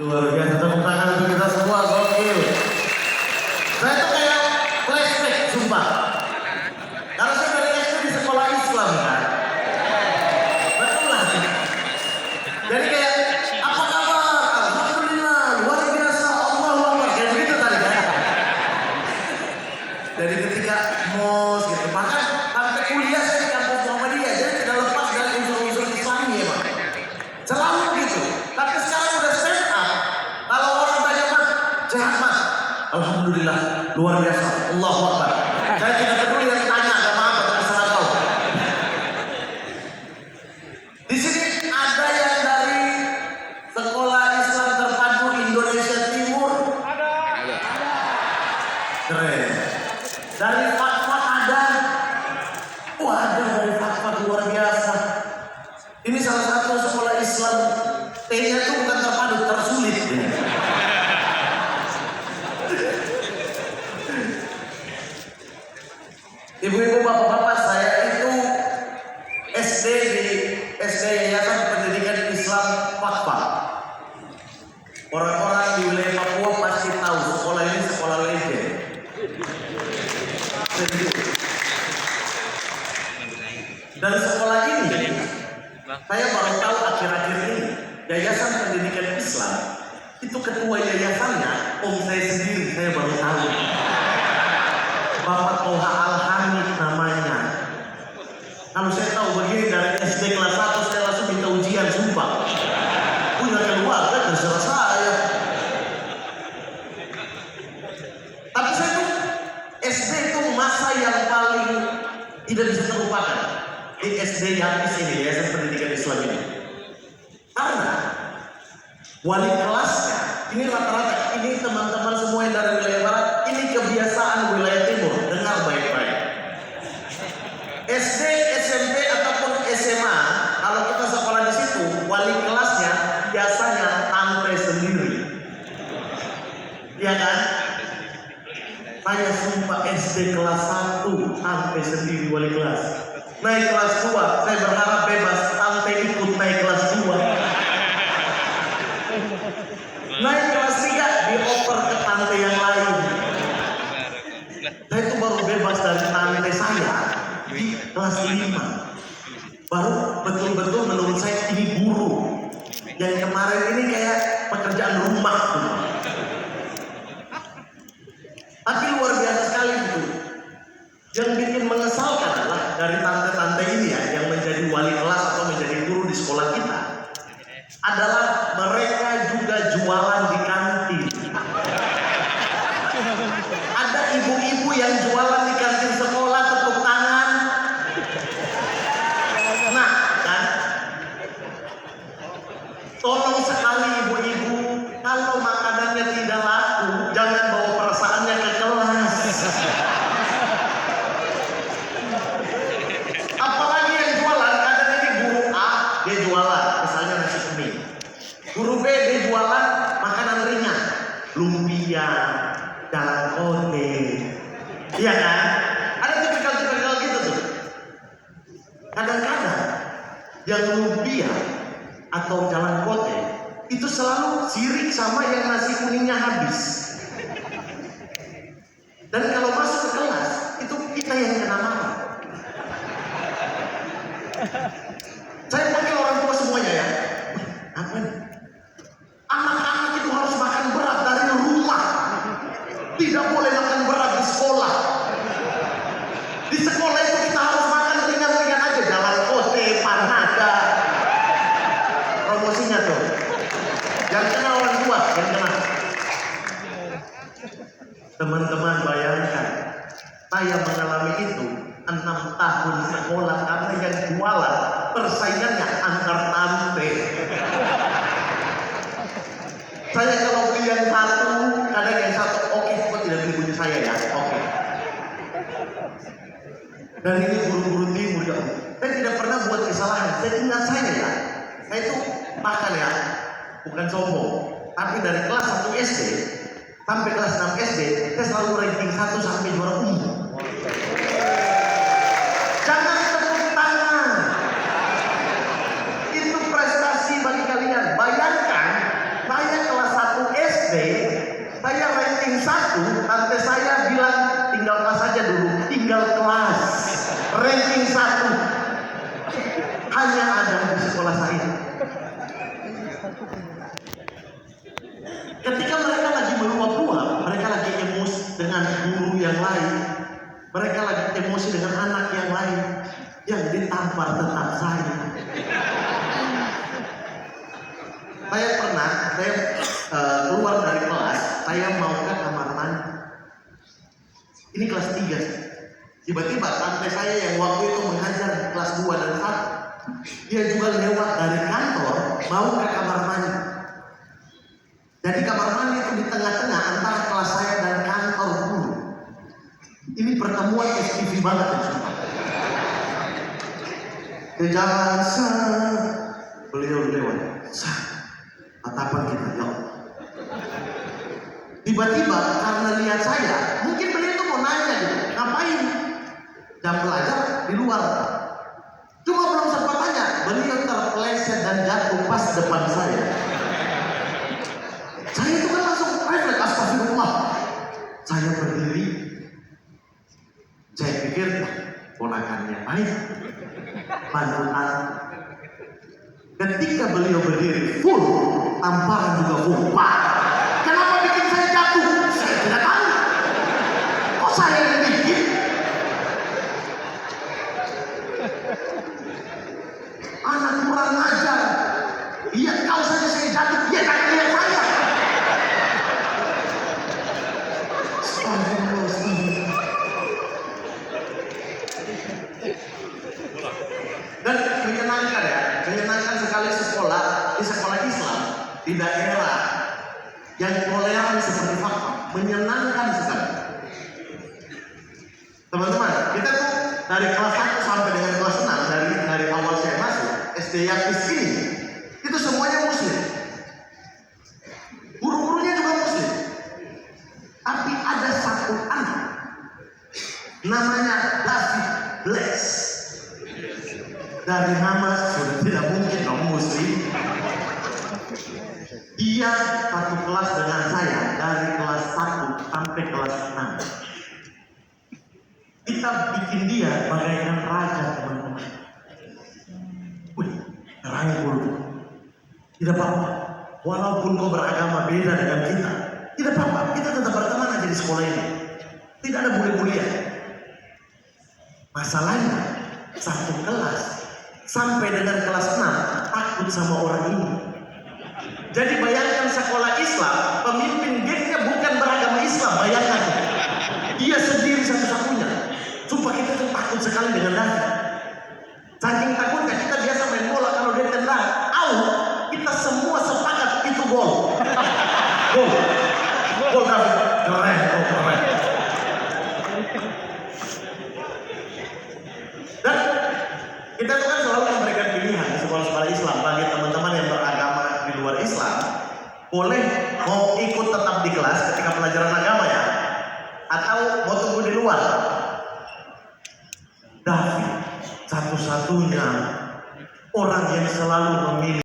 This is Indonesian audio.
Luar biasa, tepuk tangan untuk kita semua, gokil. Saya tuh kayak flashback, sumpah. Karena saya dari SD di sekolah Islam kan. Betul lah. Jadi kayak, apa kabar? Alhamdulillah, luar biasa, Allahu Akbar. Kayak begitu tadi kan. Jadi ketika mos gitu, bahkan sampai kuliah saya di kampus Muhammadiyah, jadi tidak lepas dari unsur-unsur Islami ya Pak. Selalu gitu. Tapi sekarang udah stand up. Kalau orang tanya Mas, sehat Mas? Alhamdulillah, luar biasa, Allahu Akbar. Saya tidak peduli yang tanya agama apa, tapi salah tahu. Di sini ada yang dari Sekolah Islam Terpadu Indonesia Timur. Ada. Keren. Dari Fatfat ada. Wah, ada dari Fatfat, luar biasa. Ini salah satu sekolah Islam. T-nya itu bukan terpadu, tersulit. Ibu-ibu, bapak-bapak, saya itu SD di SD Yayasan Pendidikan Islam Fatfat. Orang-orang di wilayah Papua pasti tahu sekolah ini sekolah legend. Dan sekolah ini, saya baru tahu akhir-akhir ini, Yayasan Pendidikan Islam itu ketua yayasannya om saya sendiri, saya baru tahu. Bapak Toha Al-Hamid namanya. Kalau saya tahu begini dari SD kelas 1 saya langsung minta ujian, sumpah. Punya keluarga terserah saya. Tapi saya tuh SD itu masa yang paling tidak bisa terlupakan. Di SD yang di sini, Yayasan Pendidikan Islam ini. Karena wali kelasnya, ini rata-rata, ini teman-teman semua yang dari wilayah barat, ini kebiasaan wilayah timur, dengar baik-baik. SD, SMP ataupun SMA, kalau kita sekolah di situ, wali kelasnya biasanya tante sendiri. Iya kan? Saya sumpah SD kelas 1 tante sendiri wali kelas. Naik kelas 2, saya berharap bebas, tante ikut naik kelas 2. Naik kelas 3, dioper ke tante yang lain. Saya itu baru bebas dari tante saya di kelas 5. Baru betul-betul menurut saya ini guru. Yang kemarin ini kayak pekerjaan rumah. Tapi luar biasa sekali itu. Yang bikin mengesalkan adalah dari tante-tante ini ya, yang menjadi wali kelas atau menjadi guru di sekolah kita, adalah mereka juga jualan di kantin. Ada ibu-ibu yang jualan di kantin sekolah, tepuk tangan. Nah, kan? Tolong sekali ibu-ibu, kalau makanannya tidak laku, jangan bawa perasaannya ke kelas. Apalagi yang jualan, kadang ini guru A, dia jualan, misalnya nasi kuning. Guru B, dia jualan makanan ringan, lumpia, jalan kote. Iya kan? Ada tipikal-tipikal gitu tuh. Kadang-kadang yang lumpia atau jalan kote itu selalu sirik sama yang nasi kuningnya habis. Dan kalau masuk ke kelas, itu kita yang kena marah. Saya panggil orang tua semuanya ya. Apa nih? Anak-anak itu harus makan berat dari rumah. Tidak boleh makan berat di sekolah. Di sekolah itu kita harus makan ringan-ringan aja. Jalan kote, panada. Promosinya tuh. Yang kena orang tua, yang kena. Teman-teman bayangkan, saya mengalami itu 6 tahun sekolah karena yang jualan persaingannya antar tante. Saya kalau beli yang satu, kadang yang satu, oke, kok tidak beli punya saya ya, oke. Dan ini guru-guru timur ya, saya tidak pernah buat kesalahan. Saya ingat saya ya, saya itu bahkan ya, bukan sombong, tapi dari kelas 1 SD sampai kelas 6 SD, saya selalu ranking 1 sampai juara umum. Jangan tepuk tangan. Itu prestasi bagi kalian. Bayangkan, saya kelas ranking 1 hanya ada di sekolah saya. Ketika mereka lagi meluap-luap, mereka lagi emosi dengan guru yang lain, mereka lagi emosi dengan anak yang lain, yang ditampar tetap saya. Saya pernah, keluar dari kelas, saya mau ke kamar mandi. Ini kelas 3. Tiba-tiba tante saya yang waktu itu mengajar kelas 2 dan 1, dia juga lewat dari kantor mau ke kamar mandi. Jadi kamar mandi itu di tengah-tengah antara kelas saya dan kantor guru. Ini pertemuan SPV banget ya, sumpah. Ke jalan beliau lewat, tatapan kita, ya. Tiba-tiba karena lihat saya, mungkin beliau itu mau nanya gitu, ngapain? Jam belajar di luar. Cuma belum sempat tanya, beliau terpeleset dan jatuh pas depan saya. Saya itu kan langsung refleks, astagfirullah. Saya berdiri, saya pikir ponakannya baik, bantuan. Ketika beliau berdiri full, tamparan juga full. Kenapa bikin saya jatuh? Saya tidak tahu. Kok saya yang bikin? Anak kurang ajar. Lihat kau saja saya jatuh, dia jangan lihat saya. Dan menyenangkan ya, menyenangkan sekali di sekolah Islam di daerah yang toleran seperti Fakfak, menyenangkan sekali. Teman-teman, kita tuh dari kelas 1 sampai dengan kelas 6, dari awal saya masuk SD Yakis ini, itu semuanya Muslim. Guru-gurunya juga Muslim. Tapi ada satu anak namanya David Bless. Dari nama sudah tidak mungkin dong Muslim. Dia satu kelas dengan saya dari kelas 1 sampai kelas 6. Kita bikin dia bagaikan raja, teman-teman. Wih, rangkul. Tidak apa-apa. Walaupun kau beragama beda dengan kita, tidak apa-apa. Kita tetap berteman aja di sekolah ini. Tidak ada bully-bullyan. Masalahnya, satu kelas sampai dengan kelas 6 takut sama orang ini. Jadi bayangkan sekolah Islam, pemimpin gengnya bukan beragama Islam, bayangkan. Dia sendiri satu-satunya. Sumpah kita tuh takut sekali dengan David. Saking takutnya kita biasa main bola, kalau dia tendang, kita semua sepakat itu gol. Gol David, keren, keren. Dan kita tuh kan selalu memberikan pilihan di sekolah-sekolah Islam bagi teman-teman yang beragama di luar Islam, boleh mau ikut tetap di kelas ketika pelajaran agama ya, atau mau tunggu di luar. David satu-satunya orang yang selalu memilih